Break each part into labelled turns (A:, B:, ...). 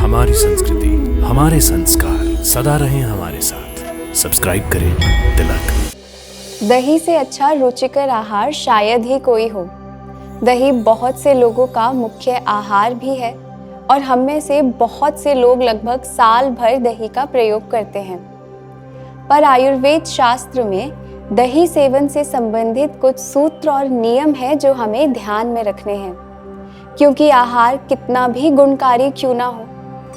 A: हमारी संस्कृति, हमारे संस्कार सदा रहें हमारे साथ। सब्सक्राइब करें तिलक।
B: दही से अच्छा रुचिकर आहार शायद ही कोई हो। दही बहुत से लोगों का मुख्य आहार भी है और हम में से बहुत से लोग लगभग साल भर दही का प्रयोग करते हैं। पर आयुर्वेद शास्त्र में दही सेवन से संबंधित कुछ सूत्र और नियम हैं जो हमें ध्यान में रखने हैं, क्योंकि आहार कितना भी गुणकारी क्यों ना हो,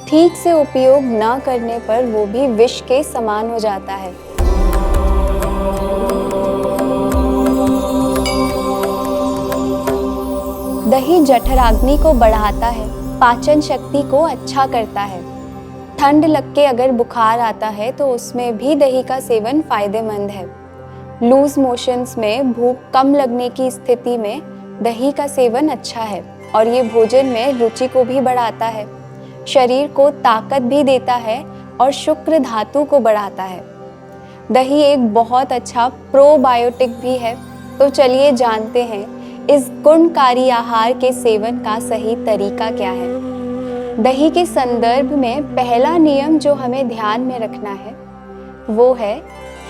B: ठीक से उपयोग न करने पर वो भी विष के समान हो जाता है। दही जठराग्नि को बढ़ाता है, पाचन शक्ति को अच्छा करता है। ठंड लग के अगर बुखार आता है तो उसमें भी दही का सेवन फायदेमंद है। लूज मोशंस में भूख कम लगने की स्थिति में दही का सेवन अच्छा है और ये भोजन में रुचि को भी बढ़ाता है, शरीर को ताकत भी देता है और शुक्र धातु को बढ़ाता है। दही एक बहुत अच्छा प्रोबायोटिक भी है। तो चलिए जानते हैं इस गुणकारी आहार के सेवन का सही तरीका क्या है। दही के संदर्भ में पहला नियम जो हमें ध्यान में रखना है वो है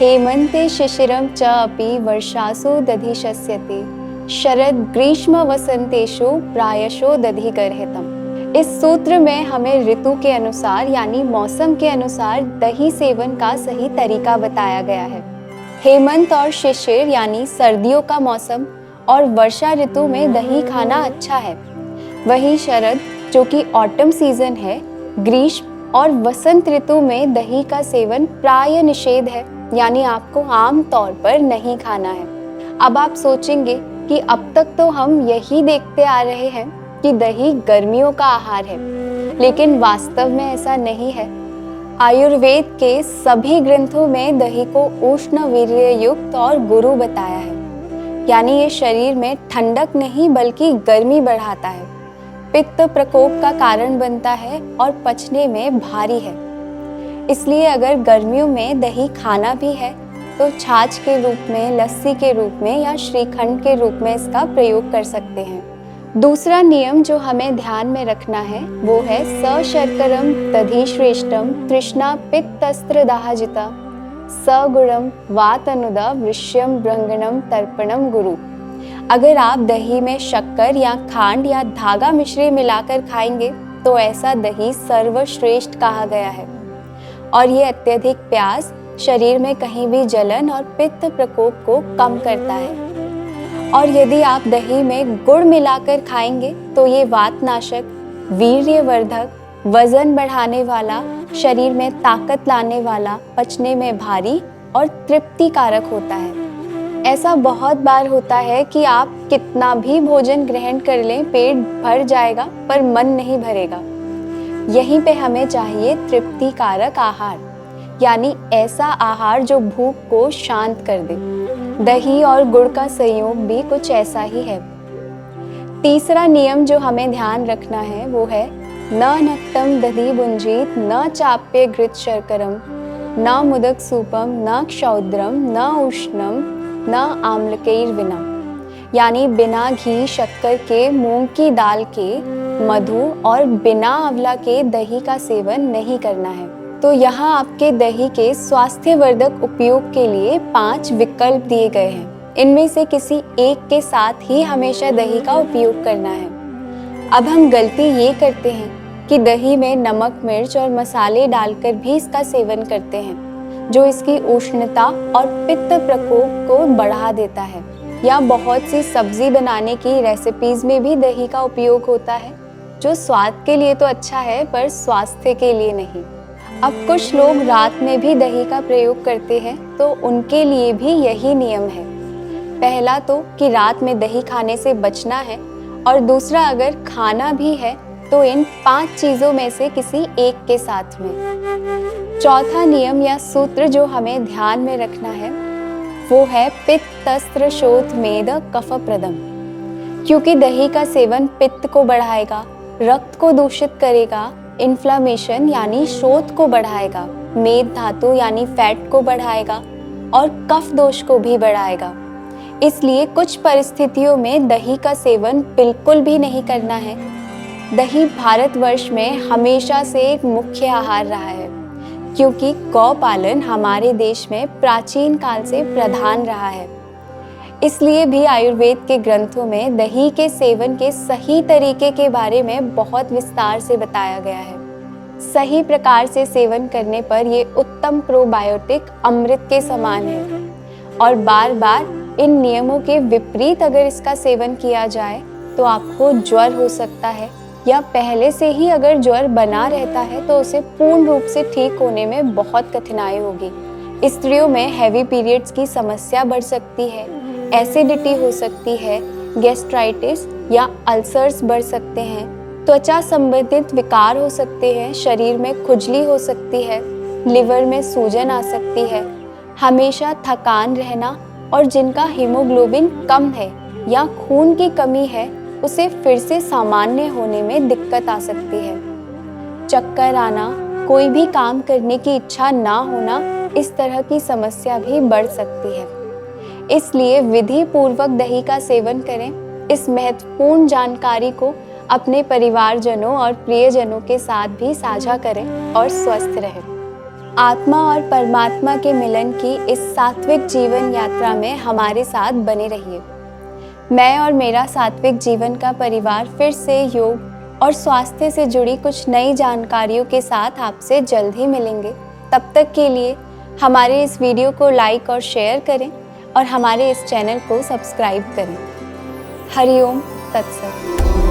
B: हेमंते शिशिरम च अपि वर्षासु दधिशस्यते शरद ग्रीष्म वसंतेषु प्रायशो दधि गर्हितम्। इस सूत्र में हमें ऋतु के अनुसार यानी मौसम के अनुसार दही सेवन का सही तरीका बताया गया है। हेमंत और शिशिर यानी सर्दियों का मौसम और वर्षा ऋतु में दही खाना अच्छा है। वहीं शरद जो कि ऑटम सीजन है, ग्रीष्म और वसंत ऋतु में दही का सेवन प्राय निषेध है, यानी आपको आम तौर पर नहीं खाना है। अब आप सोचेंगे कि अब तक तो हम यही देखते आ रहे हैं कि दही गर्मियों का आहार है, लेकिन वास्तव में ऐसा नहीं है। आयुर्वेद के सभी ग्रंथों में दही को उष्ण वीर्य युक्त और गुरु बताया है, यानी ये शरीर में ठंडक नहीं बल्कि गर्मी बढ़ाता है, पित्त प्रकोप का कारण बनता है और पचने में भारी है। इसलिए अगर गर्मियों में दही खाना भी है तो छाछ के रूप में, लस्सी के रूप में या श्रीखंड के रूप में इसका प्रयोग कर सकते हैं। दूसरा नियम जो हमें ध्यान में रखना है वो है सशर्करम दधि श्रेष्ठम तृष्णा पित्तस्त्र दाहजिता सगुणम वातनुदा वृष्यम ब्रंगणम तर्पणम गुरु। अगर आप दही में शक्कर या खांड या धागा मिश्री मिलाकर खाएंगे तो ऐसा दही सर्वश्रेष्ठ कहा गया है और ये अत्यधिक प्यास शरीर में कहीं भी जलन और पित्त प्रकोप को कम करता है। और यदि आप दही में गुड़ मिलाकर खाएंगे तो ये वातनाशक, वीर्यवर्धक, वजन बढ़ाने वाला, शरीर में ताकत लाने वाला, पचने में भारी और तृप्तिकारक होता है। ऐसा बहुत बार होता है कि आप कितना भी भोजन ग्रहण कर लें, पेट भर जाएगा पर मन नहीं भरेगा। यहीं पे हमें चाहिए तृप्तिकारक आहार, यानी ऐसा आहार जो भूख को शांत कर दे। दही और गुड़ का संयोग भी कुछ ऐसा ही है। तीसरा नियम जो हमें ध्यान रखना है वो है न नक्तम दधि भुंजीत न चाप्य घृत शर्करम न मुदक सूपम न क्षौद्रम न उष्णम न आम्लकैर विना, यानी बिना घी शक्कर के, मूंग की दाल के, मधु और बिना आंवला के दही का सेवन नहीं करना है। तो यहाँ आपके दही के स्वास्थ्यवर्धक उपयोग के लिए 5 विकल्प दिए गए हैं। इनमें से किसी एक के साथ ही हमेशा दही का उपयोग करना है। अब हम गलती ये करते हैं कि दही में नमक, मिर्च और मसाले डालकर भी इसका सेवन करते हैं, जो इसकी उष्णता और पित्त प्रकोप को बढ़ा देता है। या बहुत सी सब्जी बनाने की रेसिपीज में भी दही का उपयोग होता है, जो स्वाद के लिए तो अच्छा है पर स्वास्थ्य के लिए नहीं। अब कुछ लोग रात में भी दही का प्रयोग करते हैं, तो उनके लिए भी यही नियम है। पहला तो कि रात में दही खाने से बचना है, और दूसरा अगर खाना भी है तो इन 5 चीज़ों में से किसी एक के साथ में। चौथा नियम या सूत्र जो हमें ध्यान में रखना है वो है पित्तस्त्र शोथ मेद कफ प्रदम, क्योंकि दही का सेवन पित्त को बढ़ाएगा, रक्त को दूषित करेगा, इन्फ्लामेशन यानी शोथ को बढ़ाएगा, मेद धातु यानी फैट को बढ़ाएगा और कफ दोष को भी बढ़ाएगा। इसलिए कुछ परिस्थितियों में दही का सेवन बिल्कुल भी नहीं करना है। दही भारतवर्ष में हमेशा से एक मुख्य आहार रहा है, क्योंकि गौ पालन हमारे देश में प्राचीन काल से प्रधान रहा है। इसलिए भी आयुर्वेद के ग्रंथों में दही के सेवन के सही तरीके के बारे में बहुत विस्तार से बताया गया है। सही प्रकार से सेवन करने पर ये उत्तम प्रोबायोटिक अमृत के समान है, और बार बार इन नियमों के विपरीत अगर इसका सेवन किया जाए तो आपको ज्वर हो सकता है, या पहले से ही अगर ज्वर बना रहता है तो उसे पूर्ण रूप से ठीक होने में बहुत कठिनाई होगी। स्त्रियों में हैवी पीरियड्स की समस्या बढ़ सकती है, एसिडिटी हो सकती है, गैस्ट्राइटिस या अल्सर्स बढ़ सकते हैं, त्वचा संबंधित विकार हो सकते हैं, शरीर में खुजली हो सकती है, लिवर में सूजन आ सकती है, हमेशा थकान रहना, और जिनका हीमोग्लोबिन कम है या खून की कमी है उसे फिर से सामान्य होने में दिक्कत आ सकती है। चक्कर आना, कोई भी काम करने की इच्छा ना होना, इस तरह की समस्या भी बढ़ सकती है। इसलिए विधि पूर्वक दही का सेवन करें। इस महत्वपूर्ण जानकारी को अपने परिवारजनों और प्रियजनों के साथ भी साझा करें और स्वस्थ रहें। आत्मा और परमात्मा के मिलन की इस सात्विक जीवन यात्रा में हमारे साथ बने रहिए। मैं और मेरा सात्विक जीवन का परिवार फिर से योग और स्वास्थ्य से जुड़ी कुछ नई जानकारियों के साथ आपसे जल्द ही मिलेंगे। तब तक के लिए हमारे इस वीडियो को लाइक और शेयर करें और हमारे इस चैनल को सब्सक्राइब करें। हरि ओम तत्सत।